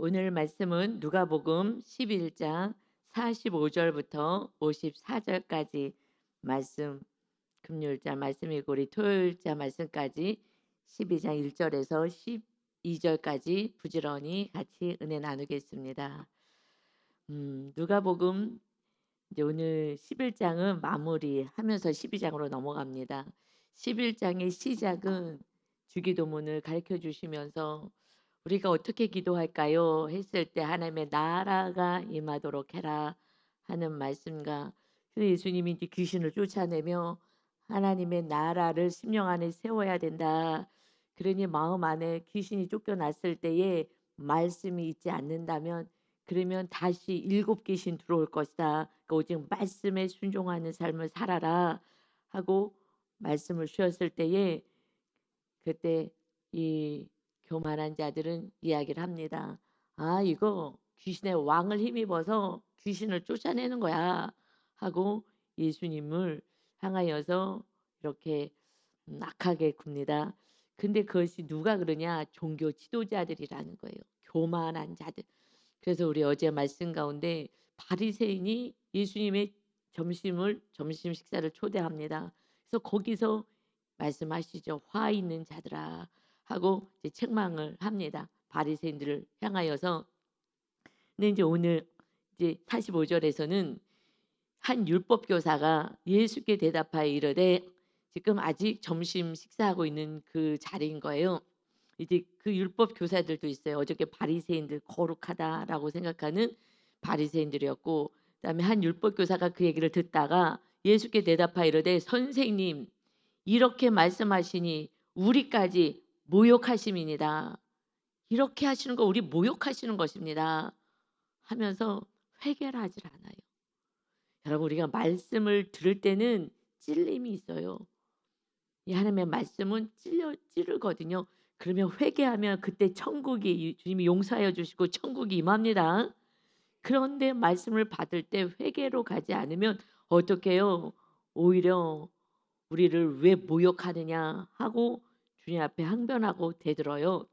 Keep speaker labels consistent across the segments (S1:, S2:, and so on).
S1: 오늘 말씀은 누가복음 11장 45절부터 54절까지 말씀, 금요일자 말씀이고 우리 토요일자 말씀까지 12장 1절에서 12절까지 부지런히 같이 은혜 나누겠습니다. 누가복음 이제 오늘 11장은 마무리하면서 12장으로 넘어갑니다. 11장의 시작은 주기도문을 가르쳐 주시면서 우리가 어떻게 기도할까요? 했을 때 하나님의 나라가 임하도록 해라 하는 말씀과 그래서 예수님이 이제 귀신을 쫓아내며 하나님의 나라를 심령 안에 세워야 된다. 그러니 마음 안에 귀신이 쫓겨났을 때에 말씀이 있지 않는다면 그러면 다시 일곱 귀신 들어올 것이다. 그러니까 오직 말씀에 순종하는 삶을 살아라 하고 말씀을 주셨을 때에 그때 이 교만한 자들은 이야기를 합니다. 아, 이거 귀신의 왕을 힘입어서 귀신을 쫓아내는 거야 하고 예수님을 향하여서 이렇게 악하게 굽니다. 근데 그것이 누가 그러냐? 종교 지도자들이라는 거예요. 교만한 자들. 그래서 우리 어제 말씀 가운데 바리새인이 예수님의 점심 식사를 초대합니다. 그래서 거기서 말씀하시죠. 화 있는 자들아 하고 이제 책망을 합니다. 바리새인들을 향하여서. 근데 이제 오늘 이제 45절에서는 한 율법 교사가 예수께 대답하여 이르되 지금 아직 점심 식사하고 있는 그 자리인 거예요. 이제 그 율법 교사들도 있어요. 어저께 바리새인들 거룩하다라고 생각하는 바리새인들이었고 그다음에 한 율법 교사가 그 얘기를 듣다가 예수께 대답하여 이르되 선생님 이렇게 말씀하시니 우리까지 모욕하심이니다. 이렇게 하시는 거 우리 모욕하시는 것입니다. 하면서 회개를 하질 않아요. 여러분 우리가 말씀을 들을 때는 찔림이 있어요. 이 하나님의 말씀은 찌르거든요. 그러면 회개하면 그때 천국이 주님이 용서하여 주시고 천국이 임합니다. 그런데 말씀을 받을 때 회개로 가지 않으면 어떻게 해요? 오히려 우리를 왜 모욕하느냐 하고 주님 앞에 항변하고 대들어요.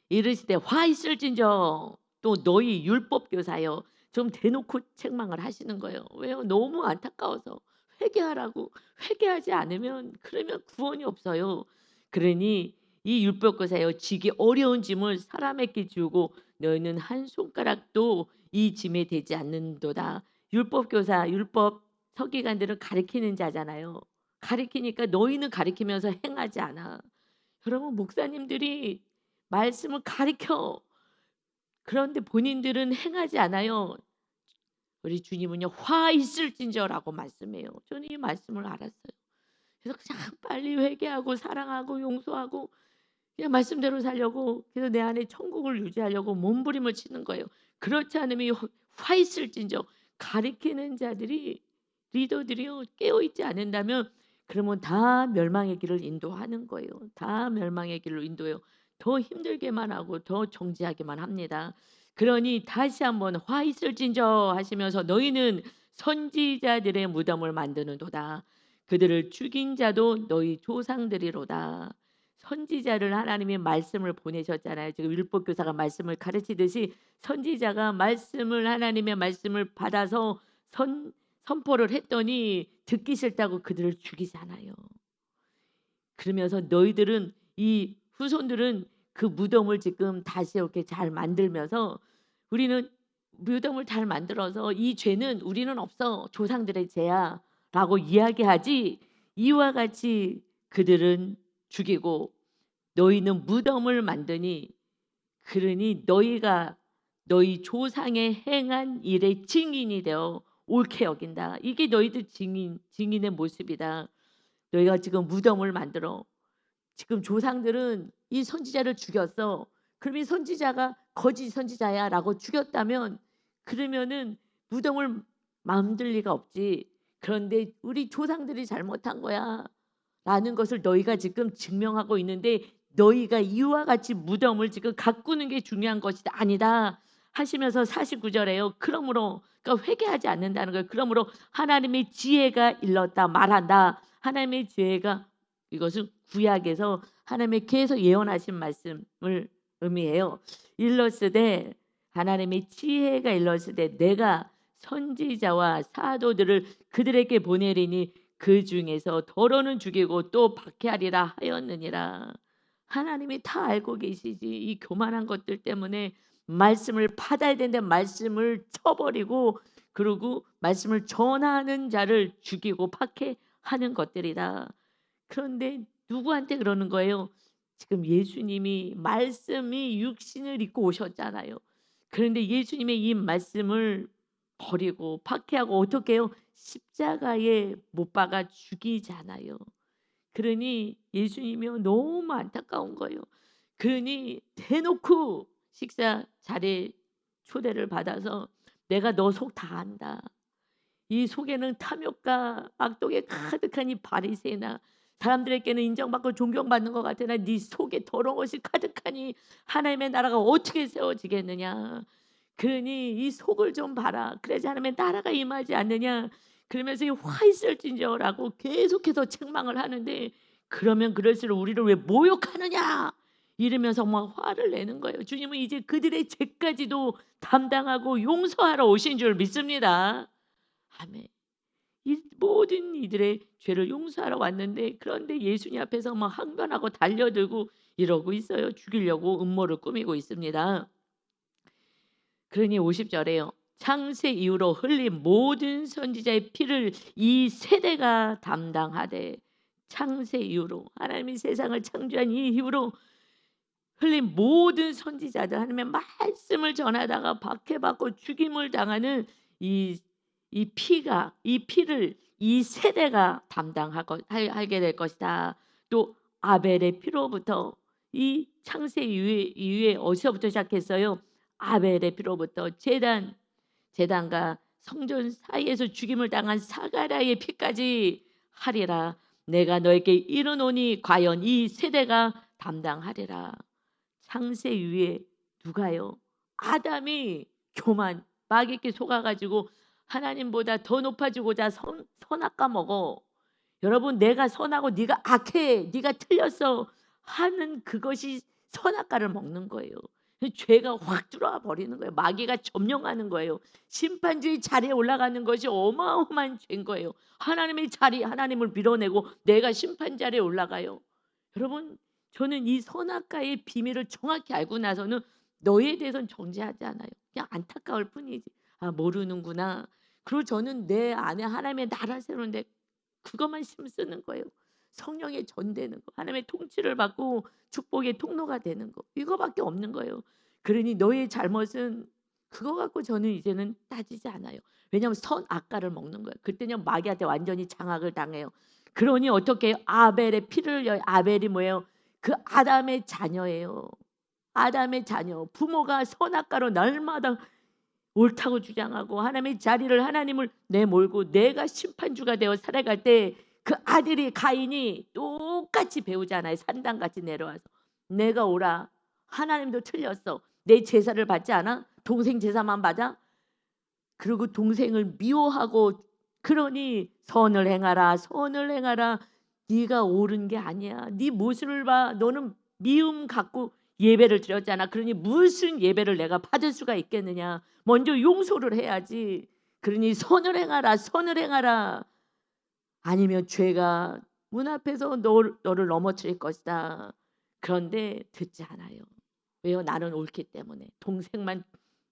S1: 이르시되 화 있을진저 또 너희 율법 교사여 좀 대놓고 책망을 하시는 거예요. 왜요? 너무 안타까워서 회개하라고. 회개하지 않으면 그러면 구원이 없어요. 그러니 이 율법 교사여 지기 어려운 짐을 사람에게 주고 너희는 한 손가락도 이 짐에 대지 않는도다. 율법 교사 율법 서기관들은 가리키는 자잖아요. 가리키니까 너희는 가리키면서 행하지 않아. 여러분 목사님들이 말씀을 가리켜. 그런데 본인들은 행하지 않아요. 우리 주님은요. 화 있을진저라고 말씀해요. 저는 이 말씀을 알았어요. 그래서 그냥 빨리 회개하고 사랑하고 용서하고 그냥 말씀대로 살려고 그래서 내 안에 천국을 유지하려고 몸부림을 치는 거예요. 그렇지 않으면 화 있을진저 가리키는 자들이 리더들이요. 깨어있지 않는다면 그러면 다 멸망의 길을 인도하는 거예요. 다 멸망의 길로 인도해요. 더 힘들게만 하고 더 정지하게만 합니다. 그러니 다시 한번 화 있을진저 하시면서 너희는 선지자들의 무덤을 만드는도다. 그들을 죽인 자도 너희 조상들이로다. 선지자를 하나님의 말씀을 보내셨잖아요. 지금 율법 교사가 말씀을 가르치듯이 선지자가 말씀을 하나님의 말씀을 받아서 선포를 했더니 듣기 싫다고 그들을 죽이잖아요. 그러면서 너희들은 이 후손들은 그 무덤을 지금 다시 이렇게 잘 만들면서 우리는 무덤을 잘 만들어서 이 죄는 우리는 없어 조상들의 죄야라고 이야기하지 이와 같이 그들은 죽이고 너희는 무덤을 만드니 그러니 너희가 너희 조상의 행한 일의 증인이 되어 옳게 여긴다. 이게 너희들 증인의 모습이다. 너희가 지금 무덤을 만들어 지금 조상들은 이 선지자를 죽였어. 그럼 이 선지자가 거짓 선지자야라고 죽였다면 그러면은 무덤을 만들 리가 없지. 그런데 우리 조상들이 잘못한 거야라는 것을 너희가 지금 증명하고 있는데 너희가 이와 같이 무덤을 지금 가꾸는 게 중요한 것이 아니다 하시면서 49절에요. 그러므로 그러니까 회개하지 않는다는 거예요. 그러므로 하나님의 지혜가 일렀다 말한다. 하나님의 지혜가 이것은 구약에서 하나님의 계속 예언하신 말씀을 의미해요. 일렀으되 하나님의 지혜가 일렀으되 내가 선지자와 사도들을 그들에게 보내리니 그 중에서 더러는 죽이고 또 박해하리라 하였느니라. 하나님이 다 알고 계시지. 이 교만한 것들 때문에 말씀을 받아야 되는데 말씀을 쳐버리고, 그리고 말씀을 전하는 자를 죽이고 박해하는 것들이다. 그런데 누구한테 그러는 거예요? 지금 예수님이 말씀이 육신을 입고 오셨잖아요. 그런데 예수님의 이 말씀을 버리고 박해하고 어떻게 해요? 십자가에 못 박아 죽이잖아요. 그러니 예수님이 너무 안타까운 거예요. 그러니 대놓고 식사 자리에 초대를 받아서 내가 너 속 다 안다. 이 속에는 탐욕과 악독에 가득한 이 바리새나 사람들에게는 인정받고 존경받는 것 같으나 네 속에 더러운 것이 가득하니 하나님의 나라가 어떻게 세워지겠느냐. 그러니 이 속을 좀 봐라. 그래야지 하나님의 나라가 임하지 않느냐. 그러면서 이 화 있을진저라고 계속해서 책망을 하는데, 그러면 그럴수록 우리를 왜 모욕하느냐 이러면서 막 화를 내는 거예요. 주님은 이제 그들의 죄까지도 담당하고 용서하러 오신 줄 믿습니다. 아멘. 이 모든 이들의 죄를 용서하러 왔는데, 그런데 예수님 앞에서 막 항변하고 달려들고 이러고 있어요. 죽이려고 음모를 꾸미고 있습니다. 그러니 50절에요. 창세 이후로 흘린 모든 선지자의 피를 이 세대가 담당하되. 창세 이후로 하나님이 세상을 창조한 이 이후로 흘린 모든 선지자들, 하나님의 말씀을 전하다가 박해받고 죽임을 당하는 이 피를 이 세대가 하게 될 것이다. 또 아벨의 피로부터, 이 창세 이후에 어디서부터 시작했어요? 아벨의 피로부터 제단과 성전 사이에서 죽임을 당한 사가랴의 피까지 하리라. 내가 너에게 이르노니 과연 이 세대가 담당하리라. 창세 이후에 누가요? 아담이 교만 마귀께 속아가지고 하나님보다 더 높아지고자 선악과 먹어. 여러분, 내가 선하고 네가 악해, 네가 틀렸어 하는 그것이 선악과를 먹는 거예요. 죄가 확 들어와 버리는 거예요. 마귀가 점령하는 거예요. 심판주의 자리에 올라가는 것이 어마어마한 죄인 거예요. 하나님의 자리, 하나님을 밀어내고 내가 심판 자리에 올라가요. 여러분, 저는 이 선악과의 비밀을 정확히 알고 나서는 너에 대해서는 정죄하지 않아요. 그냥 안타까울 뿐이지. 아, 모르는구나. 그리고 저는 내 안에 하나님의 나라 세우는데 그것만 힘쓰는 거예요. 성령의 전되는 거, 하나님의 통치를 받고 축복의 통로가 되는 거, 이거밖에 없는 거예요. 그러니 너의 잘못은 그거 갖고 저는 이제는 따지지 않아요. 왜냐하면 선악과를 먹는 거예요. 그때는 마귀한테 완전히 장악을 당해요. 그러니 어떻게 해요? 아벨의 피를 아벨이 뭐예요? 그 아담의 자녀예요. 아담의 자녀. 부모가 선악과로 날마다 옳다고 주장하고 하나님의 자리를, 하나님을 내몰고 내가 심판주가 되어 살아갈 때 그 아들이 가인이 똑같이 배우잖아요. 산당같이 내려와서 내가 오라. 하나님도 틀렸어. 내 제사를 받지 않아? 동생 제사만 받아? 그리고 동생을 미워하고, 그러니 선을 행하라, 선을 행하라. 네가 옳은 게 아니야. 네 모습을 봐. 너는 미움 갖고 예배를 드렸잖아. 그러니 무슨 예배를 내가 받을 수가 있겠느냐. 먼저 용서를 해야지. 그러니 선을 행하라, 선을 행하라. 아니면 죄가 문 앞에서 너를 넘어뜨릴 것이다. 그런데 듣지 않아요. 왜요? 나는 옳기 때문에. 동생만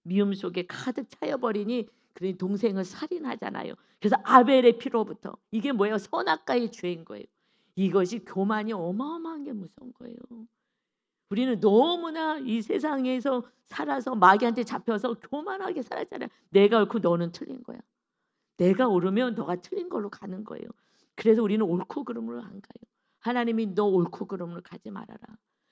S1: 미움 속에 가득 차여버리니 그러니 동생을 살인하잖아요. 그래서 아벨의 피로부터, 이게 뭐예요? 선악과의 죄인 거예요. 이것이 교만이 어마어마한 게 무서운 거예요. 우리는 너무나 이 세상에서 살아서 마귀한테 잡혀서 교만하게 살았잖아요. 내가 옳고 너는 틀린 거야. 내가 옳으면 너가 틀린 걸로 가는 거예요. 그래서 우리는 옳고 그름으로 안 가요. 하나님이 너 옳고 그름으로 가지 말아라.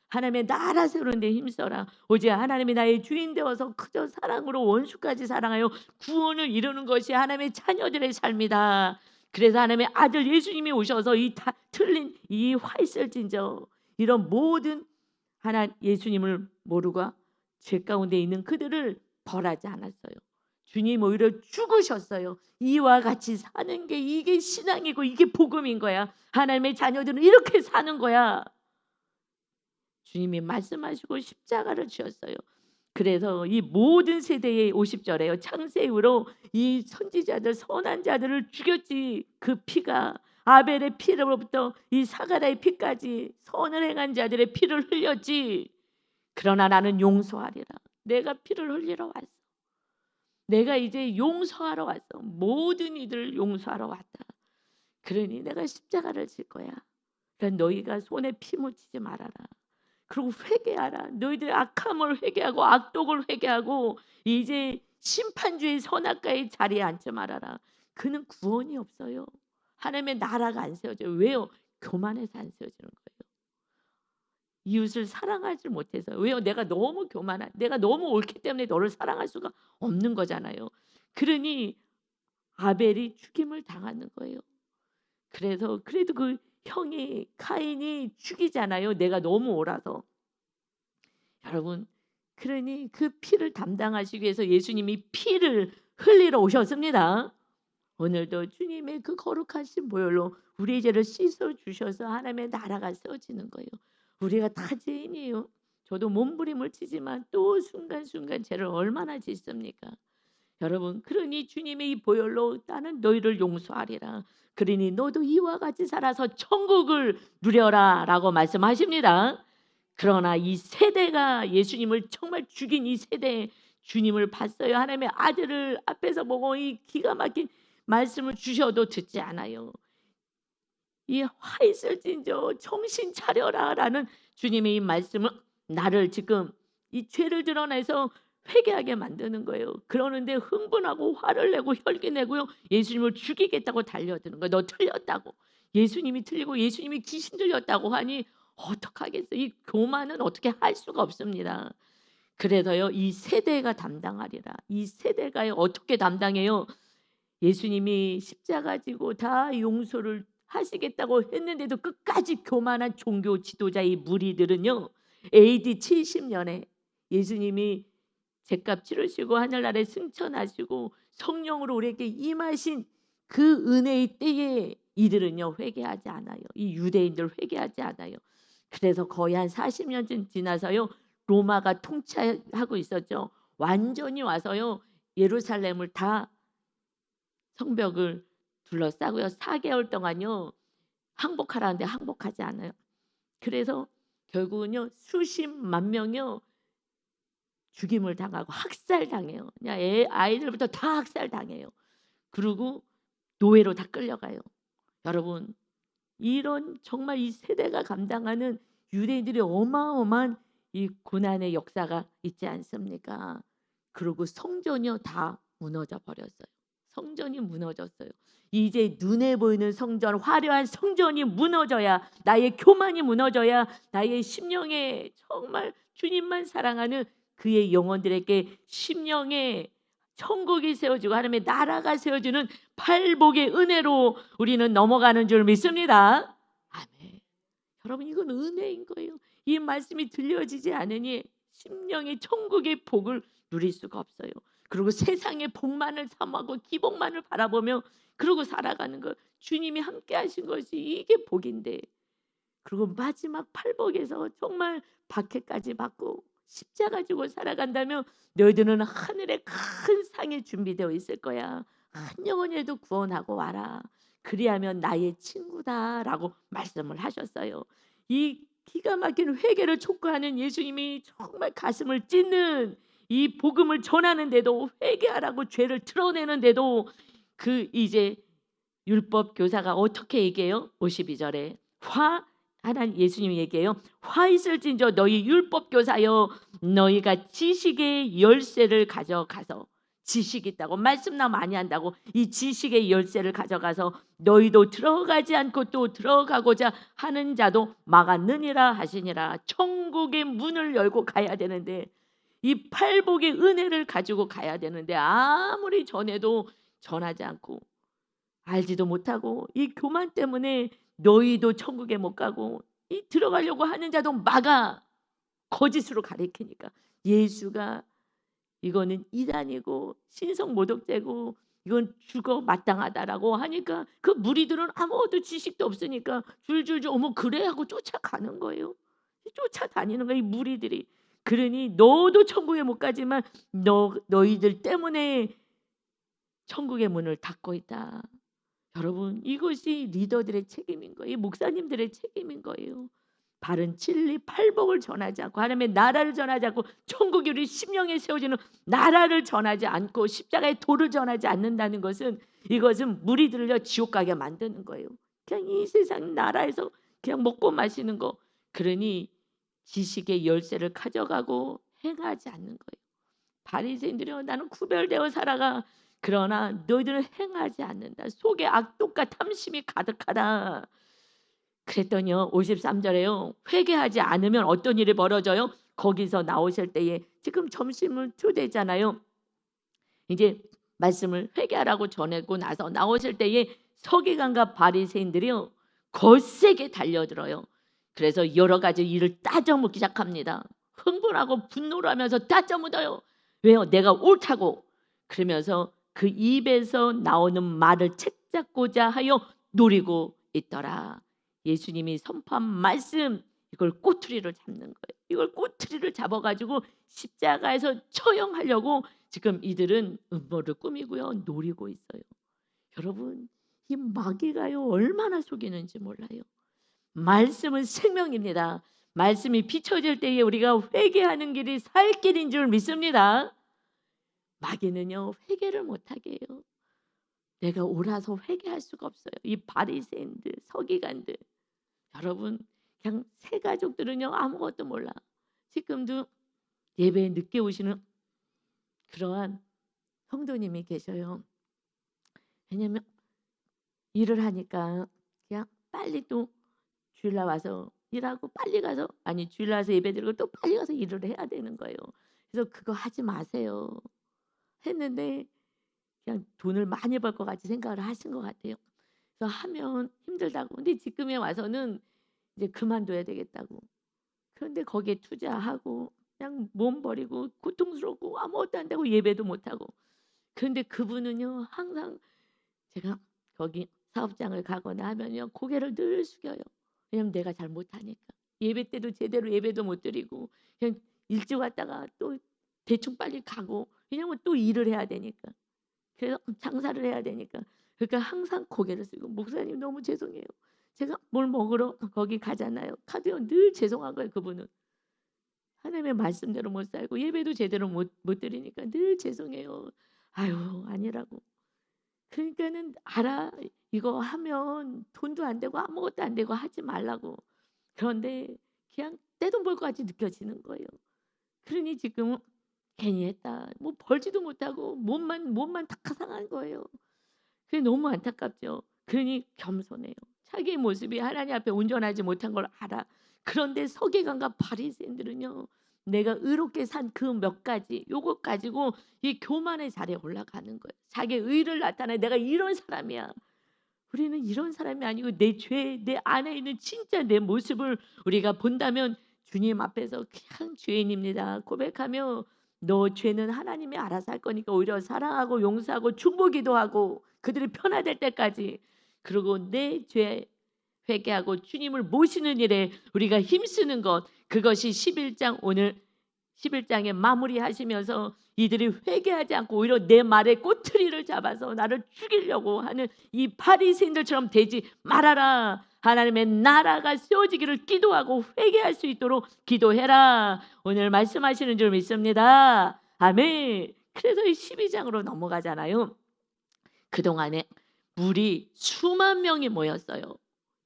S1: 하나님의 나라 세우는 데 힘써라. 오직 하나님이 나의 주인 되어서 그저 사랑으로 원수까지 사랑하여 구원을 이루는 것이 하나님의 자녀들의 삶이다. 그래서 하나님의 아들 예수님이 오셔서 이 다 틀린 이 화 있을진저 이런 모든 예수님을 모르고 죄 가운데 있는 그들을 벌하지 않았어요. 주님 오히려 죽으셨어요. 이와 같이 사는 게 이게 신앙이고 이게 복음인 거야. 하나님의 자녀들은 이렇게 사는 거야. 주님이 말씀하시고 십자가를 지었어요. 그래서 이 모든 세대의 50절에요. 창세 이후로 이 선지자들 선한 자들을 죽였지. 그 피가 아벨의 피로부터 이 사가랴의 피까지 선을 행한 자들의 피를 흘렸지. 그러나 나는 용서하리라. 내가 피를 흘리러 왔어. 내가 이제 용서하러 왔어. 모든 이들을 용서하러 왔다. 그러니 내가 십자가를 질 거야. 그러니까 너희가 손에 피 묻히지 말아라. 그리고 회개하라. 너희들의 악함을 회개하고 악독을 회개하고 이제 심판주의 선악과의 자리에 앉지 말아라. 그는 구원이 없어요. 하나님의 나라가 안 세워져요. 왜요? 교만해서 안 세워지는 거예요. 이웃을 사랑하지 못해서. 왜요? 내가 너무 교만한, 내가 너무 옳기 때문에 너를 사랑할 수가 없는 거잖아요. 그러니 아벨이 죽임을 당하는 거예요. 그래서 그래도 그 형이 카인이 죽이잖아요. 내가 너무 옳아서. 여러분, 그러니 그 피를 담당하시기 위해서 예수님이 피를 흘리러 오셨습니다. 오늘도 주님의 그 거룩하신 보혈로 우리의 죄를 씻어 주셔서 하나님의 나라가 세워지는 거예요. 우리가 다 죄인이에요. 저도 몸부림을 치지만 또 순간순간 죄를 얼마나 짓습니까? 여러분, 그러니 주님의 이 보혈로 나는 너희를 용서하리라. 그러니 너도 이와 같이 살아서 천국을 누려라 라고 말씀하십니다. 그러나 이 세대가 예수님을 정말 죽인 이 세대, 주님을 봤어요. 하나님의 아들을 앞에서 보고 이 기가 막힌 말씀을 주셔도 듣지 않아요. 이 화 있을진저 정신 차려라 라는 주님의 이 말씀은 나를 지금 이 죄를 드러내서 회개하게 만드는 거예요. 그러는데 흥분하고 화를 내고 혈기 내고요. 예수님을 죽이겠다고 달려드는 거예요. 너 틀렸다고. 예수님이 틀리고 예수님이 귀신 들렸다고 하니 어떡하겠어요. 이 교만은 어떻게 할 수가 없습니다. 그래서요. 이 세대가 담당하리라. 이 세대가 어떻게 담당해요? 예수님이 십자가 지고 다 용서를 하시겠다고 했는데도 끝까지 교만한 종교 지도자의 무리들은요. AD 70년에 예수님이 죗값 치르시고 하늘나라에 승천하시고 성령으로 우리에게 임하신 그 은혜의 때에 이들은요 회개하지 않아요. 이 유대인들 회개하지 않아요. 그래서 거의 한 40년쯤 지나서요 로마가 통치하고 있었죠. 완전히 와서요 예루살렘을 다 성벽을 둘러싸고요 4개월 동안요 항복하라는데 항복하지 않아요. 그래서 결국은요 수십만 명이요 죽임을 당하고 학살당해요. 그냥 아이들부터 다 학살당해요. 그리고 노예로 다 끌려가요. 여러분 이런 정말 이 세대가 감당하는 유대인들의 어마어마한 이 고난의 역사가 있지 않습니까? 그리고 성전이요 다 무너져 버렸어요. 성전이 무너졌어요. 이제 눈에 보이는 성전, 화려한 성전이 무너져야 나의 교만이 무너져야 나의 심령에 정말 주님만 사랑하는 그의 영혼들에게 심령에 천국이 세워지고 하나님의 나라가 세워지는 팔복의 은혜로 우리는 넘어가는 줄 믿습니다. 아멘. 여러분 이건 은혜인 거예요. 이 말씀이 들려지지 않으니 심령의 천국의 복을 누릴 수가 없어요. 그리고 세상의 복만을 삼하고 기복만을 바라보며 그러고 살아가는 것 주님이 함께 하신 것이 이게 복인데 그리고 마지막 팔복에서 정말 박해까지 받고 십자가 지고 살아간다면 너희들은 하늘에 큰 상이 준비되어 있을 거야. 한 영혼이라도 구원하고 와라. 그리하면 나의 친구다라고 말씀을 하셨어요. 이 기가 막힌 회개를 촉구하는 예수님이 정말 가슴을 찢는 이 복음을 전하는데도 회개하라고 죄를 드러내는데도 그 이제 율법 교사가 어떻게 얘기해요? 52절에 하나님 예수님이 얘기해요. 화 있을진저 너희 율법 교사여 너희가 지식의 열쇠를 가져가서 지식 있다고 말씀나 많이 한다고 이 지식의 열쇠를 가져가서 너희도 들어가지 않고 또 들어가고자 하는 자도 막았느니라 하시니라. 천국의 문을 열고 가야 되는데 이 팔복의 은혜를 가지고 가야 되는데 아무리 전해도 전하지 않고 알지도 못하고 이 교만 때문에 너희도 천국에 못 가고 이 들어가려고 하는 자도 막아 거짓으로 가리키니까 예수가 이거는 이단이고 신성 모독죄고 이건 죽어 마땅하다라고 하니까 그 무리들은 아무것도 지식도 없으니까 줄줄줄 어머 그래 하고 쫓아가는 거예요. 쫓아다니는 거야, 이 무리들이. 그러니 너도 천국에 못 가지만 너희들 때문에 천국의 문을 닫고 있다. 여러분, 이것이 리더들의 책임인 거예요. 목사님들의 책임인 거예요. 바른 진리 팔복을 전하지 않고 하나님의 나라를 전하지 않고 천국이 우리 심령에 세워지는 나라를 전하지 않고 십자가의 도를 전하지 않는다는 것은, 이것은 무리들을요 지옥 가게 만드는 거예요. 그냥 이 세상 나라에서 그냥 먹고 마시는 거. 그러니 지식의 열쇠를 가져가고 행하지 않는 거예요. 바리새인들이요, 나는 구별되어 살아가. 그러나 너희들은 행하지 않는다. 속에 악독과 탐심이 가득하다. 그랬더니요 53절에요 회개하지 않으면 어떤 일이 벌어져요? 거기서 나오실 때에 지금 점심을 초대했잖아요. 이제 말씀을 회개하라고 전하고 나서 나오실 때에 서기관과 바리새인들이요 거세게 달려들어요. 그래서 여러 가지 일을 따져묻기 시작합니다. 흥분하고 분노를 하면서 따져묻어요. 왜요? 내가 옳다고. 그러면서 그 입에서 나오는 말을 책잡고자 하여 노리고 있더라. 예수님이 선포한 말씀, 이걸 꼬투리를 잡는 거예요. 이걸 꼬투리를 잡아가지고 십자가에서 처형하려고 지금 이들은 음모를 꾸미고요 노리고 있어요. 여러분, 이 마귀가요 얼마나 속이는지 몰라요. 말씀은 생명입니다. 말씀이 비춰질 때에 우리가 회개하는 길이 살 길인 줄 믿습니다. 마귀는요 회개를 못하게 해요. 내가 옳아서 회개할 수가 없어요. 이 바리새인들, 서기관들, 여러분, 그냥 새 가족들은요 아무것도 몰라. 지금도 예배에 늦게 오시는 그러한 성도님이 계셔요. 왜냐면 일을 하니까 그냥 빨리 또 주일날 와서 일하고 빨리 가서, 아니 주일날 와서 예배 드리고 또 빨리 가서 일을 해야 되는 거예요. 그래서 그거 하지 마세요. 했는데 그냥 돈을 많이 벌 것 같이 생각을 하신 것 같아요. 그래서 하면 힘들다고. 근데 지금에 와서는 이제 그만둬야 되겠다고. 그런데 거기에 투자하고 그냥 몸 버리고 고통스럽고 아무것도 안 되고 예배도 못 하고. 그런데 그분은요 항상 제가 거기 사업장을 가거나 하면요 고개를 늘 숙여요. 왜냐면 내가 잘 못하니까. 예배 때도 제대로 예배도 못 드리고 그냥 일찍 왔다가 또 대충 빨리 가고, 왜냐면 또 일을 해야 되니까. 그래서 장사를 해야 되니까. 그러니까 항상 고개를 숙이고, 목사님 너무 죄송해요. 제가 뭘 먹으러 거기 가잖아요. 가도요 늘 죄송한 거예요. 그분은 하나님의 말씀대로 못 살고 예배도 제대로 못 드리니까 늘 죄송해요. 아유 아니라고. 그러니까는 알아. 이거 하면 돈도 안 되고 아무것도 안 되고 하지 말라고. 그런데 그냥 떼돈 벌 것 같이 느껴지는 거예요. 그러니 지금은 괜히 했다. 뭐 벌지도 못하고 몸만 다 상한 거예요. 그게 너무 안타깝죠. 그러니 겸손해요. 자기의 모습이 하나님 앞에 온전하지 못한 걸 알아. 그런데 서기관과 바리새인들은요. 내가 의롭게 산 그 몇 가지 요것 가지고 이 교만의 자리에 올라가는 거예요. 자기의 의를 나타내 내가 이런 사람이야. 우리는 이런 사람이 아니고 내 죄, 내 안에 있는 진짜 내 모습을 우리가 본다면 주님 앞에서 그냥 죄인입니다 고백하며, 너 죄는 하나님이 알아서 할 거니까 오히려 사랑하고 용서하고 축복기도 하고 그들이 편화될 때까지, 그리고 내 죄 회개하고 주님을 모시는 일에 우리가 힘쓰는 것, 그것이 11장 오늘 11장에 마무리하시면서 이들이 회개하지 않고 오히려 내 말에 꼬투리를 잡아서 나를 죽이려고 하는 이 바리새인들처럼 되지 말아라. 하나님의 나라가 세워지기를 기도하고 회개할 수 있도록 기도해라. 오늘 말씀하시는 줄 믿습니다. 아멘. 그래서 이 12장으로 넘어가잖아요. 그동안에 물이 수만 명이 모였어요.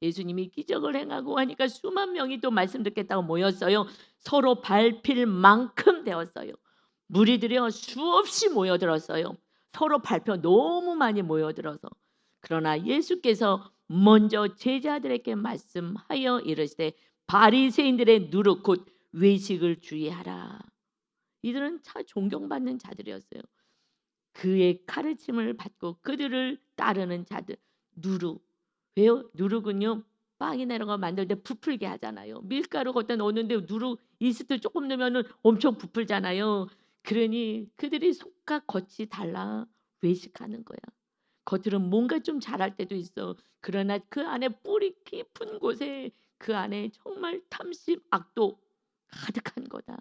S1: 예수님이 기적을 행하고 하니까 수만 명이 또 말씀 듣겠다고 모였어요. 서로 밟힐 만큼 되었어요. 무리들이요 수없이 모여들었어요. 서로 밟혀 너무 많이 모여들어서. 그러나 예수께서 먼저 제자들에게 말씀하여 이르시되 바리새인들의 누룩 곧 외식을 주의하라. 이들은 참 존경받는 자들이었어요. 그의 가르침을 받고 그들을 따르는 자들. 누룩. 왜요? 누룩은요 빵이나 이런 거 만들 때 부풀게 하잖아요. 밀가루 걷다 넣었는데 누룩 이스트 조금 넣으면 엄청 부풀잖아요. 그러니 그들이 속과 겉이 달라 외식하는 거야. 겉으로는 뭔가 좀 잘할 때도 있어. 그러나 그 안에 뿌리 깊은 곳에 그 안에 정말 탐심, 악도 가득한 거다.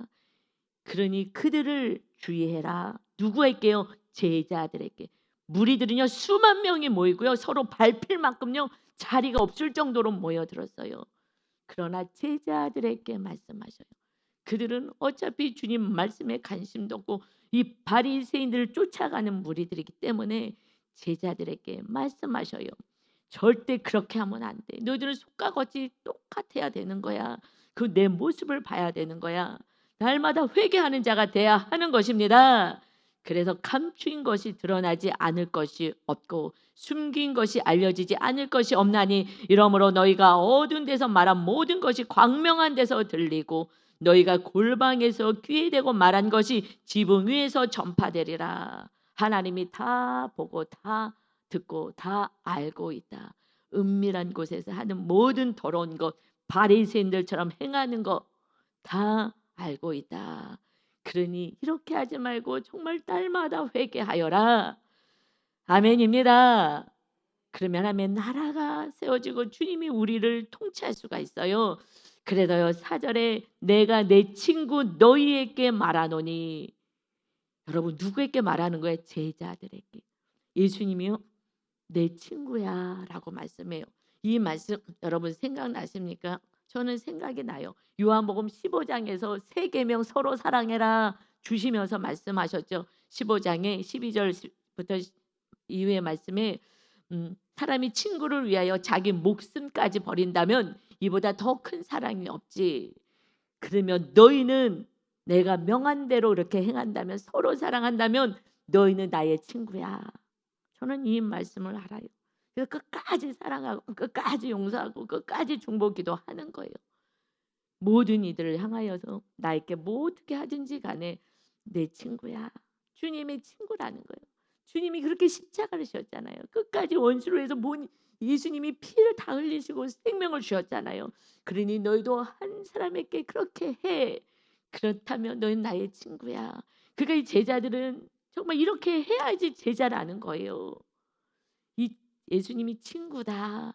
S1: 그러니 그들을 주의해라. 누구에게요? 제자들에게. 무리들은요 수만 명이 모이고요 서로 밟힐 만큼요 자리가 없을 정도로 모여들었어요. 그러나 제자들에게 말씀하셔요. 그들은 어차피 주님 말씀에 관심도 없고 이 바리새인들을 쫓아가는 무리들이기 때문에 제자들에게 말씀하셔요. 절대 그렇게 하면 안 돼. 너희들은 속과 겉이 똑같아야 되는 거야. 그 내 모습을 봐야 되는 거야. 날마다 회개하는 자가 돼야 하는 것입니다. 그래서 감추인 것이 드러나지 않을 것이 없고 숨긴 것이 알려지지 않을 것이 없나니 이러므로 너희가 어두운 데서 말한 모든 것이 광명한 데서 들리고 너희가 골방에서 귀에 대고 말한 것이 지붕 위에서 전파되리라. 하나님이 다 보고 다 듣고 다 알고 있다. 은밀한 곳에서 하는 모든 더러운 것, 바리새인들처럼 행하는 것 다 알고 있다. 그러니 이렇게 하지 말고 정말 날마다 회개하여라. 아멘입니다. 그러면 하면 나라가 세워지고 주님이 우리를 통치할 수가 있어요. 그래서요 4절에 내가 내 친구 너희에게 말하노니, 여러분 누구에게 말하는 거예요? 제자들에게. 예수님이요 내 친구야 라고 말씀해요. 이 말씀 여러분 생각나십니까? 저는 생각이 나요. 요한복음 15장에서 세 계명 서로 사랑해라 주시면서 말씀하셨죠. 15장에 12절부터 이후의 말씀에 사람이 친구를 위하여 자기 목숨까지 버린다면 이보다 더 큰 사랑이 없지. 그러면 너희는 내가 명한 대로 이렇게 행한다면 서로 사랑한다면 너희는 나의 친구야. 저는 이 말씀을 알아요. 그래서 끝까지 사랑하고 끝까지 용서하고 끝까지 중보기도 하는 거예요. 모든 이들을 향하여서 나에게 뭐 어떻게 하든지 간에 내 친구야. 주님의 친구라는 거예요. 주님이 그렇게 십자가를 지셨잖아요. 끝까지 원수로 해서 예수님이 피를 다 흘리시고 생명을 주셨잖아요. 그러니 너희도 한 사람에게 그렇게 해. 그렇다면 너희는 나의 친구야. 그러니까 이 제자들은 정말 이렇게 해야지 제자라는 거예요. 이 예수님이 친구다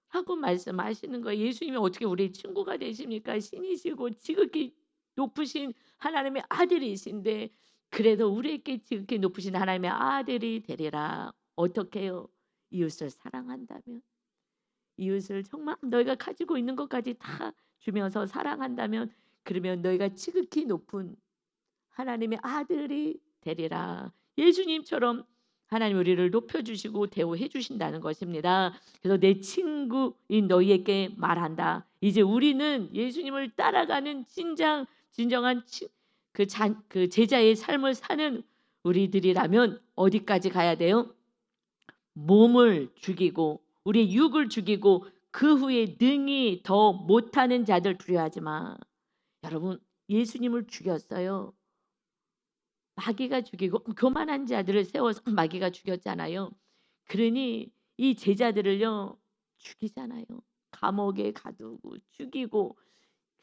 S1: 하고 말씀하시는 거예요. 예수님이 어떻게 우리 친구가 되십니까? 신이시고 지극히 높으신 하나님의 아들이신데 그래도 우리에게 지극히 높으신 하나님의 아들이 되리라. 어떻게 해요? 이웃을 사랑한다면, 이웃을 정말 너희가 가지고 있는 것까지 다 주면서 사랑한다면 그러면 너희가 지극히 높은 하나님의 아들이 되리라. 예수님처럼 하나님 우리를 높여주시고 대우해 주신다는 것입니다. 그래서 내 친구인 너희에게 말한다. 이제 우리는 예수님을 따라가는 진정한 그 제자의 삶을 사는 우리들이라면 어디까지 가야 돼요? 몸을 죽이고 우리의 육을 죽이고 그 후에 능히 더 못하는 자들 두려워하지 마. 여러분 예수님을 죽였어요. 마귀가 죽이고 교만한 자들을 세워서 마귀가 죽였잖아요. 그러니 이 제자들을요 죽이잖아요. 감옥에 가두고 죽이고.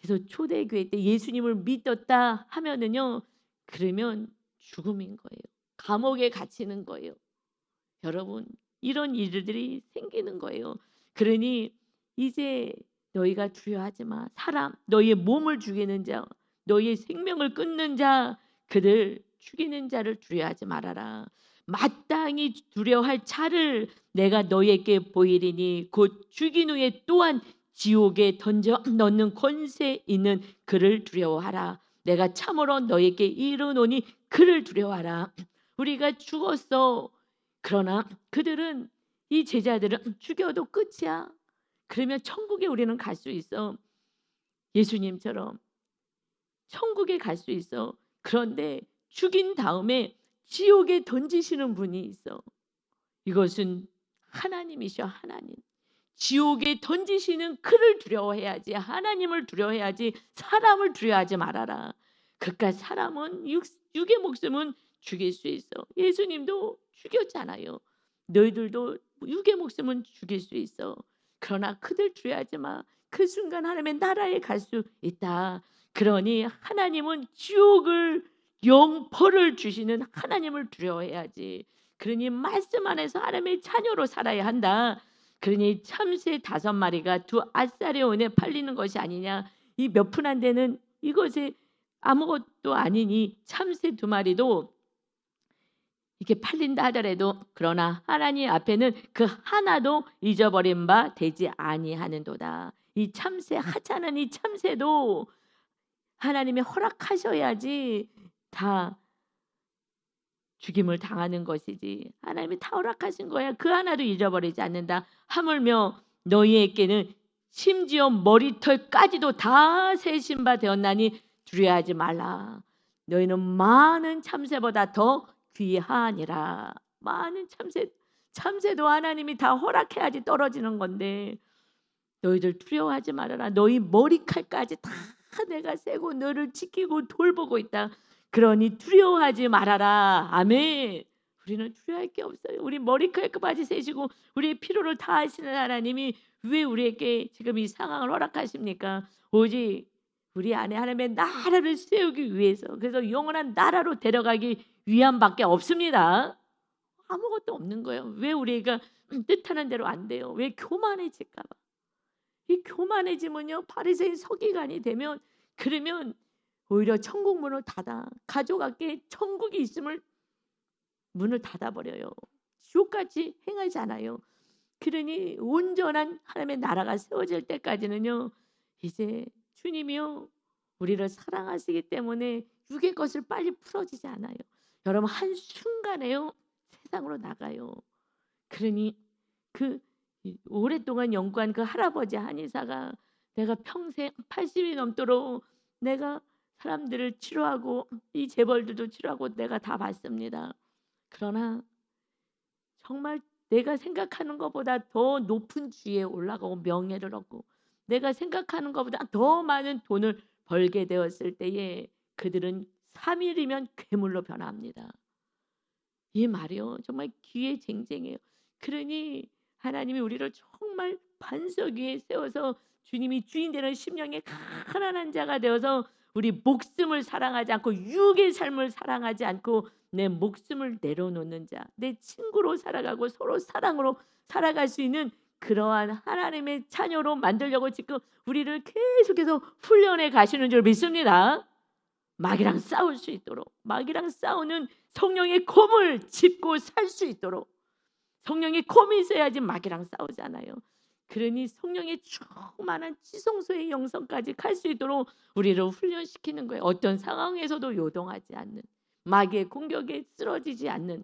S1: 그래서 초대교회 때 예수님을 믿었다 하면은요 그러면 죽음인 거예요. 감옥에 갇히는 거예요. 여러분 이런 일들이 생기는 거예요. 그러니 이제 너희가 두려워하지 마. 사람 너희의 몸을 죽이는 자, 너희의 생명을 끊는 자, 그들 죽이는 자를 두려워하지 말아라. 마땅히 두려워할 자를 내가 너희에게 보이리니 곧 죽인 후에 또한 지옥에 던져 넣는 권세 있는 그를 두려워하라. 내가 참으로 너희에게 이르노니 그를 두려워하라. 우리가 죽었어. 그러나 그들은 이 제자들은 죽여도 끝이야. 그러면 천국에 우리는 갈 수 있어. 예수님처럼 천국에 갈 수 있어. 그런데 죽인 다음에 지옥에 던지시는 분이 있어. 이것은 하나님이셔. 하나님. 지옥에 던지시는 그를 두려워해야지. 하나님을 두려워해야지. 사람을 두려워하지 말아라. 그러니까 사람은 육의 목숨은 죽일 수 있어. 예수님도 죽였잖아요. 너희들도 육의 목숨은 죽일 수 있어. 그러나 그들 두려워하지 마. 그 순간 하나님의 나라에 갈 수 있다. 그러니 하나님은 지옥을 영벌을 주시는 하나님을 두려워해야지. 그러니 말씀 안에서 하나님의 자녀로 살아야 한다. 그러니 참새 5마리가 두 아사리온에 팔리는 것이 아니냐. 이 몇 푼 안 되는 이것에 아무것도 아닌 이 참새 2마리도 이렇게 팔린다 하더라도 그러나 하나님 앞에는 그 하나도 잊어버린 바 되지 아니하는도다. 이 참새 하찮은 이 참새도 하나님이 허락하셔야지 다 죽임을 당하는 것이지. 하나님이 다 허락하신 거야. 그 하나도 잊어버리지 않는다. 하물며 너희에게는 심지어 머리털까지도 다 세신 바 되었나니 두려워하지 말라. 너희는 많은 참새보다 더 귀하니라. 많은 참새도 하나님이 다 허락해야지 떨어지는 건데 너희들 두려워하지 말아라. 너희 머리칼까지 다 내가 세고 너를 지키고 돌보고 있다. 그러니 두려워하지 말아라. 아멘. 우리는 두려워할 게 없어요. 우리 머리칼까지 세시고 우리의 필요를 다 하시는 하나님이 왜 우리에게 지금 이 상황을 허락하십니까? 오직 우리 안에 하나님의 나라를 세우기 위해서, 그래서 영원한 나라로 데려가기 위함밖에 없습니다. 아무것도 없는 거예요. 왜 우리가 뜻하는 대로 안 돼요? 왜 교만해질까 봐. 이 교만해지면요, 바리새인 서기관이 되면, 그러면 오히려 천국 문을 닫아, 가족에게 천국이 있음을 문을 닫아버려요. 지옥같이 행하잖아요. 그러니 온전한 하나님의 나라가 세워질 때까지는요, 이제 주님이요 우리를 사랑하시기 때문에 육의 것을 빨리 풀어지지 않아요. 여러분 한순간에요 세상으로 나가요. 그러니 그 오랫동안 연구한 그 할아버지 한의사가 내가 평생 80이 넘도록 내가 사람들을 치료하고 이 재벌들도 치료하고 내가 다 봤습니다. 그러나 정말 내가 생각하는 것보다 더 높은 지위에 올라가고 명예를 얻고 내가 생각하는 것보다 더 많은 돈을 벌게 되었을 때에 그들은 3일이면 괴물로 변합니다. 이 말이요 정말 귀에 쟁쟁해요. 그러니 하나님이 우리를 정말 반석 위에 세워서 주님이 주인 되는 심령의 가난한 자가 되어서 우리 목숨을 사랑하지 않고 육의 삶을 사랑하지 않고 내 목숨을 내려놓는 자, 내 친구로 살아가고 서로 사랑으로 살아갈 수 있는 그러한 하나님의 자녀로 만들려고 지금 우리를 계속해서 훈련해 가시는 줄 믿습니다. 마귀랑 싸울 수 있도록, 마귀랑 싸우는 성령의 검을 짚고 살 수 있도록. 성령의 검이 있어야지 마귀랑 싸우잖아요. 그러니 성령의 충만한 지성소의 영성까지 갈 수 있도록 우리를 훈련시키는 거예요. 어떤 상황에서도 요동하지 않는, 마귀의 공격에 쓰러지지 않는,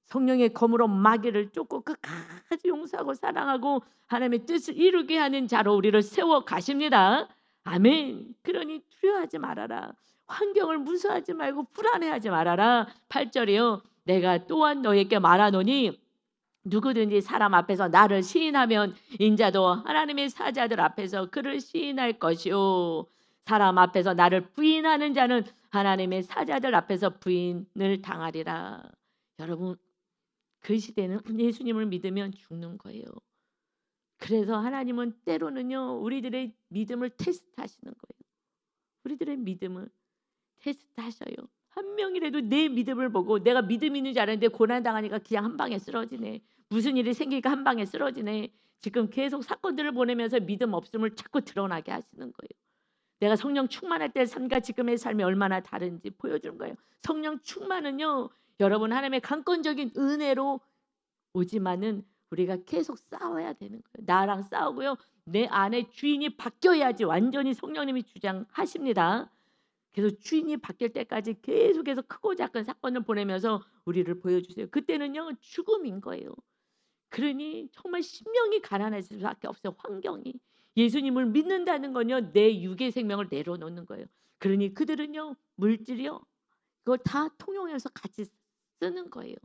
S1: 성령의 검으로 마귀를 쫓고 끝까지 용서하고 사랑하고 하나님의 뜻을 이루게 하는 자로 우리를 세워 가십니다. 아멘. 그러니 두려워하지 말아라. 환경을 무서워하지 말고 불안해하지 말아라. 8절이요. 내가 또한 너에게 말하노니 누구든지 사람 앞에서 나를 시인하면 인자도 하나님의 사자들 앞에서 그를 시인할 것이요 사람 앞에서 나를 부인하는 자는 하나님의 사자들 앞에서 부인을 당하리라. 여러분 그 시대는 예수님을 믿으면 죽는 거예요. 그래서 하나님은 때로는요 우리들의 믿음을 테스트하시는 거예요. 우리들의 믿음을 테스트하셔요. 한 명이라도 내 믿음을 보고 내가 믿음 있는 줄 알았는데 고난당하니까 그냥 한 방에 쓰러지네. 무슨 일이 생기니까 한 방에 쓰러지네. 지금 계속 사건들을 보내면서 믿음 없음을 자꾸 드러나게 하시는 거예요. 내가 성령 충만할 때 삶과 지금의 삶이 얼마나 다른지 보여주는 거예요. 성령 충만은요 여러분 하나님의 강권적인 은혜로 오지만은 우리가 계속 싸워야 되는 거예요. 나랑 싸우고요. 내 안에 주인이 바뀌어야지 완전히 성령님이 주장하십니다. 그래서 주인이 바뀔 때까지 계속해서 크고 작은 사건을 보내면서 우리를 보여주세요. 그때는요 죽음인 거예요. 그러니 정말 심령이 가난해질 수밖에 없어요. 환경이. 예수님을 믿는다는 건요 내 육의 생명을 내려놓는 거예요. 그러니 그들은요 물질이요 그걸 다 통용해서 같이 쓰는 거예요.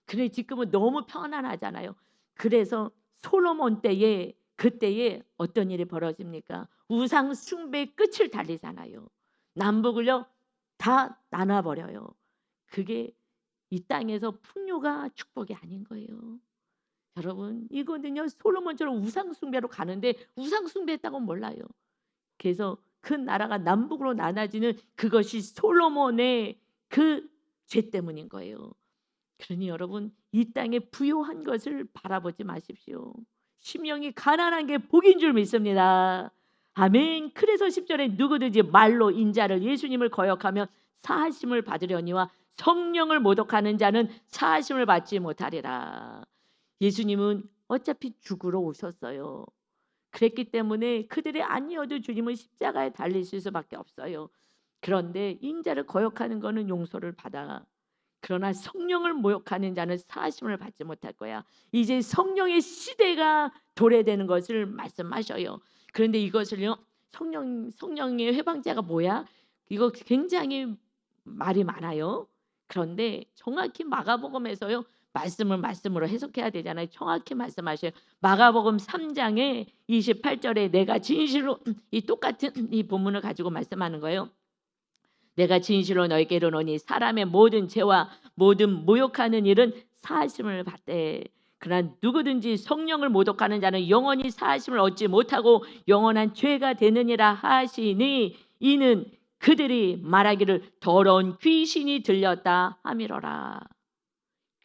S1: 그래 지금은 너무 편안하잖아요. 그래서 솔로몬 때에 그때에 어떤 일이 벌어집니까? 우상 숭배의 끝을 달리잖아요. 남북을요 다 나눠버려요. 그게 이 땅에서 풍요가 축복이 아닌 거예요. 여러분 이거는요 솔로몬처럼 우상 숭배로 가는데 우상 숭배했다고 몰라요. 그래서 그 나라가 남북으로 나눠지는 그것이 솔로몬의 그 죄 때문인 거예요. 그러니 여러분 이 땅에 부요한 것을 바라보지 마십시오. 심령이 가난한 게 복인 줄 믿습니다. 아멘. 그래서 10절에 누구든지 말로 인자를 예수님을 거역하면 사하심을 받으려니와 성령을 모독하는 자는 사하심을 받지 못하리라. 예수님은 어차피 죽으러 오셨어요. 그랬기 때문에 그들이 아니어도 주님은 십자가에 달리실 수밖에 없어요. 그런데 인자를 거역하는 것은 용서를 받아. 그러나 성령을 모욕하는 자는 사하심을 받지 못할 거야. 이제 성령의 시대가 도래되는 것을 말씀하셔요. 그런데 이것을요, 성령의 회방자가 뭐야? 이거 굉장히 말이 많아요. 그런데 정확히 마가복음에서요, 말씀으로 해석해야 되잖아요. 정확히 말씀하셔요. 마가복음 3장에 28절에 내가 진실로 이 똑같은 이 본문을 가지고 말씀하는 거예요. 내가 진실로 너에게 이르노니 사람의 모든 죄와 모든 모욕하는 일은 사하심을 받되 그러나 누구든지 성령을 모독하는 자는 영원히 사하심을 얻지 못하고 영원한 죄가 되느니라 하시니 이는 그들이 말하기를 더러운 귀신이 들렸다 함이로라.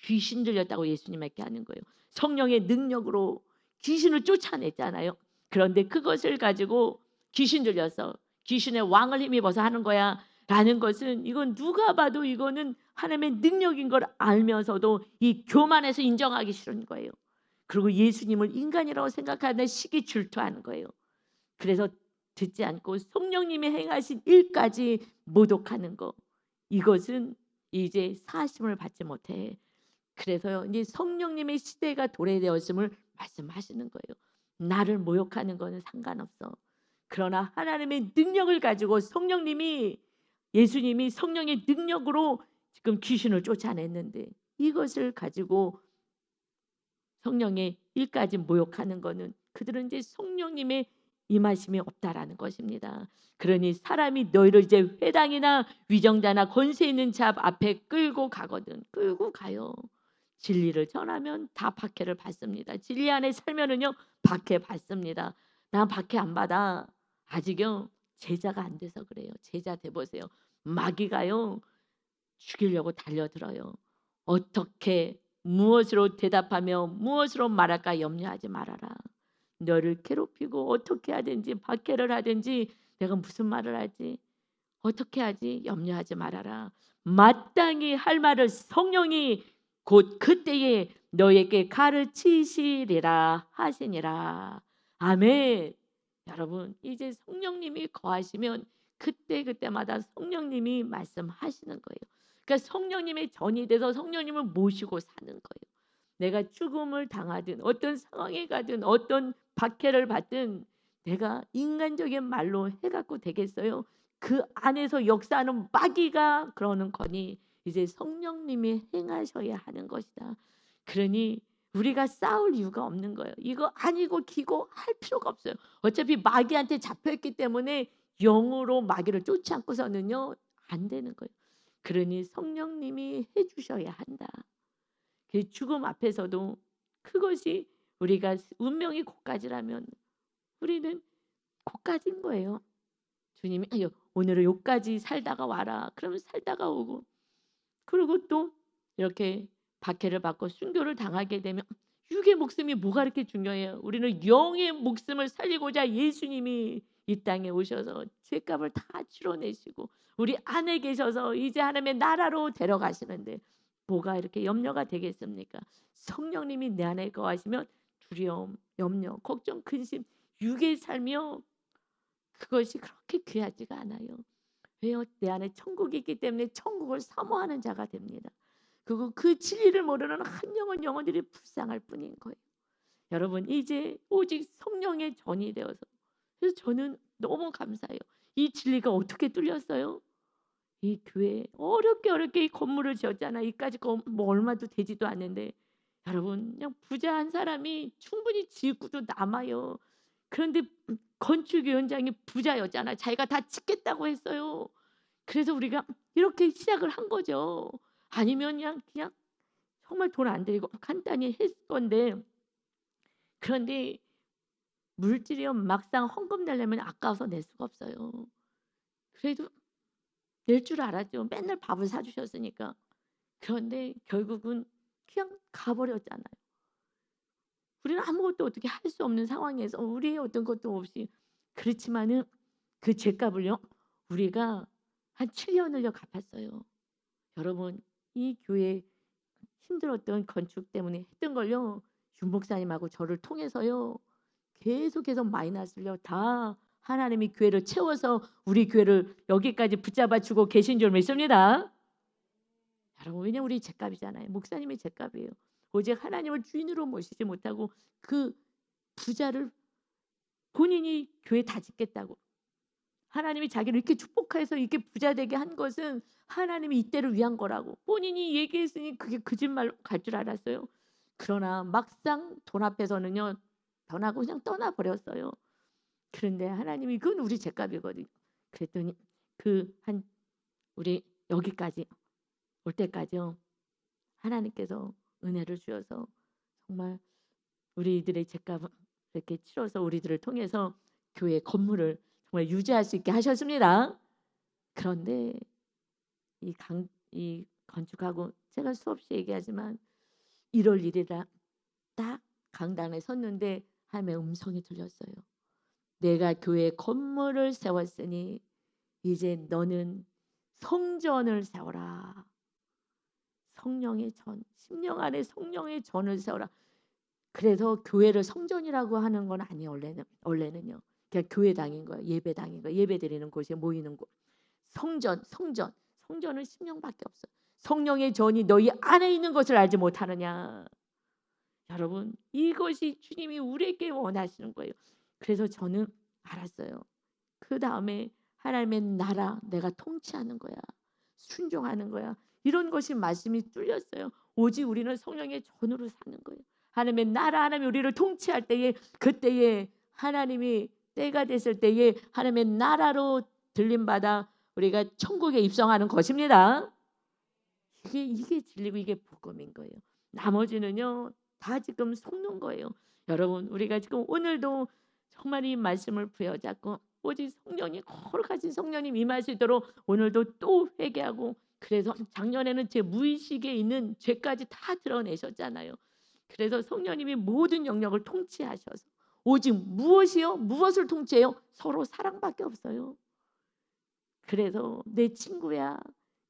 S1: 귀신 들렸다고 예수님에게 하는 거예요. 성령의 능력으로 귀신을 쫓아냈잖아요. 그런데 그것을 가지고 귀신 들려서 귀신의 왕을 힘입어서 하는 거야 라는 것은, 이건 누가 봐도 이거는 하나님의 능력인 걸 알면서도 이 교만해서 인정하기 싫은 거예요. 그리고 예수님을 인간이라고 생각하는 시기 질투하는 거예요. 그래서 듣지 않고 성령님이 행하신 일까지 모독하는 거, 이것은 이제 사하심을 받지 못해. 그래서요, 이제 성령님의 시대가 도래되었음을 말씀하시는 거예요. 나를 모욕하는 거는 상관없어. 그러나 하나님의 능력을 가지고 예수님이 성령의 능력으로 지금 귀신을 쫓아냈는데 이것을 가지고 성령의 일까지 모욕하는 거는 그들은 이제 성령님의 임하심이 없다라는 것입니다. 그러니 사람이 너희를 이제 회당이나 위정자나 권세 있는 자 앞에 끌고 가요. 진리를 전하면 다 박해를 받습니다. 진리 안에 살면은요 박해 받습니다. 난 박해 안 받아. 아직요 제자가 안 돼서 그래요. 제자 돼 보세요. 마귀가요 죽이려고 달려들어요. 어떻게 무엇으로 대답하며 무엇으로 말할까 염려하지 말아라. 너를 괴롭히고 어떻게 하든지 박해를 하든지 내가 무슨 말을 하지 어떻게 하지 염려하지 말아라. 마땅히 할 말을 성령이 곧 그때에 너에게 가르치시리라 하시니라. 아멘. 여러분 이제 성령님이 거하시면 그때마다 성령님이 말씀하시는 거예요. 그러니까 성령님의 전이 돼서 성령님을 모시고 사는 거예요. 내가 죽음을 당하든 어떤 상황에 가든 어떤 박해를 받든 내가 인간적인 말로 해갖고 되겠어요? 그 안에서 역사하는 마귀가 그러는 거니 이제 성령님이 행하셔야 하는 것이다. 그러니 우리가 싸울 이유가 없는 거예요. 이거 아니고 기고 할 필요가 없어요. 어차피 마귀한테 잡혀있기 때문에 영으로 마귀를 쫓지 않고서는요 안 되는 거예요. 그러니 성령님이 해주셔야 한다. 그 죽음 앞에서도 그것이 우리가 운명이 고까지라면 우리는 고까지인 거예요. 주님이 오늘은 요까지 살다가 와라. 그러면 살다가 오고 그리고 또 이렇게 박해를 받고 순교를 당하게 되면 육의 목숨이 뭐가 그렇게 중요해요. 우리는 영의 목숨을 살리고자 예수님이 이 땅에 오셔서 죄값을 다 치러내시고 우리 안에 계셔서 이제 하나님의 나라로 데려가시는데 뭐가 이렇게 염려가 되겠습니까? 성령님이 내 안에 거하시면 두려움, 염려, 걱정, 근심, 육의 삶이요 그것이 그렇게 귀하지가 않아요. 왜요? 내 안에 천국이 있기 때문에 천국을 사모하는 자가 됩니다. 그리고 그 진리를 모르는 한 영혼들이 불쌍할 뿐인 거예요. 여러분 이제 오직 성령의 전이 되어서 그래서 저는 너무 감사해요. 이 진리가 어떻게 뚫렸어요? 이 교회 어렵게 이 건물을 지었잖아. 이까지 뭐 얼마도 되지도 않는데 여러분 그냥 부자 한 사람이 충분히 짓고도 남아요. 그런데 건축위원장이 부자였잖아. 자기가 다 짓겠다고 했어요. 그래서 우리가 이렇게 시작을 한 거죠. 아니면 그냥 정말 돈 안 들이고 간단히 했을 건데 그런데 물질이요 막상 헌금 내려면 아까워서 낼 수가 없어요. 그래도 낼 줄 알았죠. 맨날 밥을 사주셨으니까. 그런데 결국은 그냥 가버렸잖아요. 우리는 아무것도 어떻게 할 수 없는 상황에서 우리의 어떤 것도 없이 그렇지만은 그 죄값을요 우리가 한 7 년을요 갚았어요. 여러분 이 교회 힘들었던 건축 때문에 했던 걸요 윤 목사님하고 저를 통해서요 계속해서 마이너스를요 다 하나님이 교회를 채워서 우리 교회를 여기까지 붙잡아 주고 계신 줄 믿습니다. 여러분 왜냐면 우리 죗값이잖아요. 목사님이 죗값이에요. 오직 하나님을 주인으로 모시지 못하고 그 부자를 본인이 교회 다 짓겠다고 하나님이 자기를 이렇게 축복해서 이렇게 부자 되게 한 것은 하나님이 이때를 위한 거라고 본인이 얘기했으니 그게 거짓말로 갈 줄 알았어요. 그러나 막상 돈 앞에서는요 변하고 그냥 떠나버렸어요. 그런데 하나님이 그건 우리 죗값이거든요. 그랬더니 그 한 우리 여기까지 올 때까지요 하나님께서 은혜를 주셔서 정말 우리들의 죗값을 이렇게 치러서 우리들을 통해서 교회 건물을 정말 유지할 수 있게 하셨습니다. 그런데 이 건축하고 제가 수없이 얘기하지만 1월 1일에 딱 강단에 섰는데 하나님의 음성이 들렸어요. 내가 교회 건물을 세웠으니 이제 너는 성전을 세워라. 성령의 전, 심령 안에 성령의 전을 세워라. 그래서 교회를 성전이라고 하는 건 아니에요. 원래는요. 그냥 교회당인 거예요. 예배당인 거예요. 예배드리는 곳에 모이는 곳. 성전은 심령밖에 없어요. 성령의 전이 너희 안에 있는 것을 알지 못하느냐. 여러분 이것이 주님이 우리에게 원하시는 거예요. 그래서 저는 알았어요. 그 다음에 하나님의 나라 내가 통치하는 거야. 순종하는 거야. 이런 것이 말씀이 뚫렸어요. 오직 우리는 성령의 전으로 사는 거예요. 하나님의 나라 하나님이 우리를 통치할 때에 그때에 하나님이 때가 됐을 때에 하나님의 나라로 들림받아 우리가 천국에 입성하는 것입니다. 이게 진리고 이게 복음인 거예요. 나머지는요 다 지금 속는 거예요. 여러분 우리가 지금 오늘도 정말 이 말씀을 부여잡고 오직 성령이 거룩하신 성령님 임할 수 있도록 오늘도 또 회개하고 그래서 작년에는 제 무의식에 있는 죄까지 다 드러내셨잖아요. 그래서 성령님이 모든 영역을 통치하셔서 오직 무엇이요? 무엇을 통치해요? 서로 사랑밖에 없어요. 그래서 내 친구야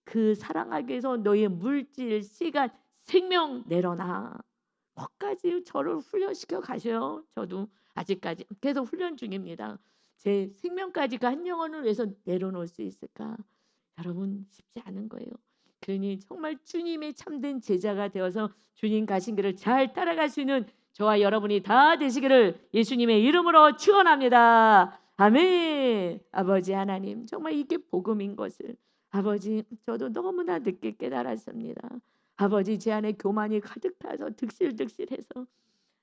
S1: 그 사랑하기 위해서 너의 물질, 시간, 생명 내려놔. 거기까지 저를 훈련시켜 가셔요. 저도 아직까지 계속 훈련 중입니다. 제 생명까지 그 한 영혼을 위해서 내려놓을 수 있을까? 여러분 쉽지 않은 거예요. 그러니 정말 주님의 참된 제자가 되어서 주님 가신 길을 잘 따라갈 수 있는 저와 여러분이 다 되시기를 예수님의 이름으로 축원합니다. 아멘. 아버지 하나님 정말 이게 복음인 것을 아버지 저도 너무나 늦게 깨달았습니다. 아버지 제 안에 교만이 가득 타서 득실득실해서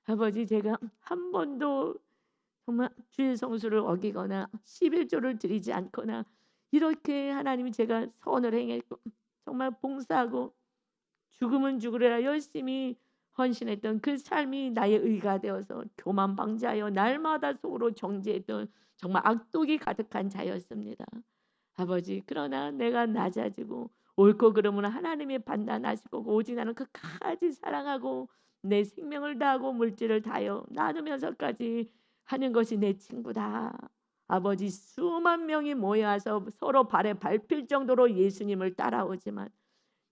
S1: 아버지 제가 한 번도 정말 주일 성수를 어기거나 11조를 드리지 않거나 이렇게 하나님이 제가 선을 행했고 정말 봉사하고 죽으면 죽으리라 열심히 헌신했던 그 삶이 나의 의가 되어서 교만 방지하여 날마다 속으로 정죄했던 정말 악독이 가득한 자였습니다. 아버지 그러나 내가 낮아지고 옳고 그름은 하나님이 판단하실 거고 오직 나는 끝까지 사랑하고 내 생명을 다하고 물질을 다하여 나누면서까지 하는 것이 내 친구다. 아버지 수만 명이 모여서 서로 발에 밟힐 정도로 예수님을 따라오지만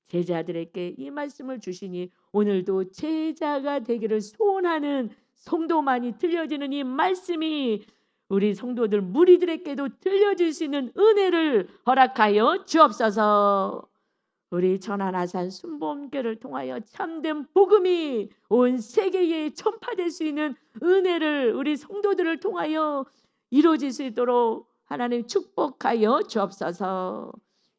S1: 제자들에게 이 말씀을 주시니 오늘도 제자가 되기를 소원하는 성도만이 들려지는 이 말씀이 우리 성도들 무리들에게도 들려질 수 있는 은혜를 허락하여 주옵소서. 우리 전하나산 순복음교를 통하여 참된 복음이 온 세계에 전파될 수 있는 은혜를 우리 성도들을 통하여 이루어질 수 있도록 하나님 축복하여 주옵소서.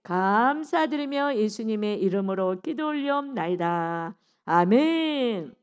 S1: 감사드리며 예수님의 이름으로 기도 올리옵나이다. 아멘.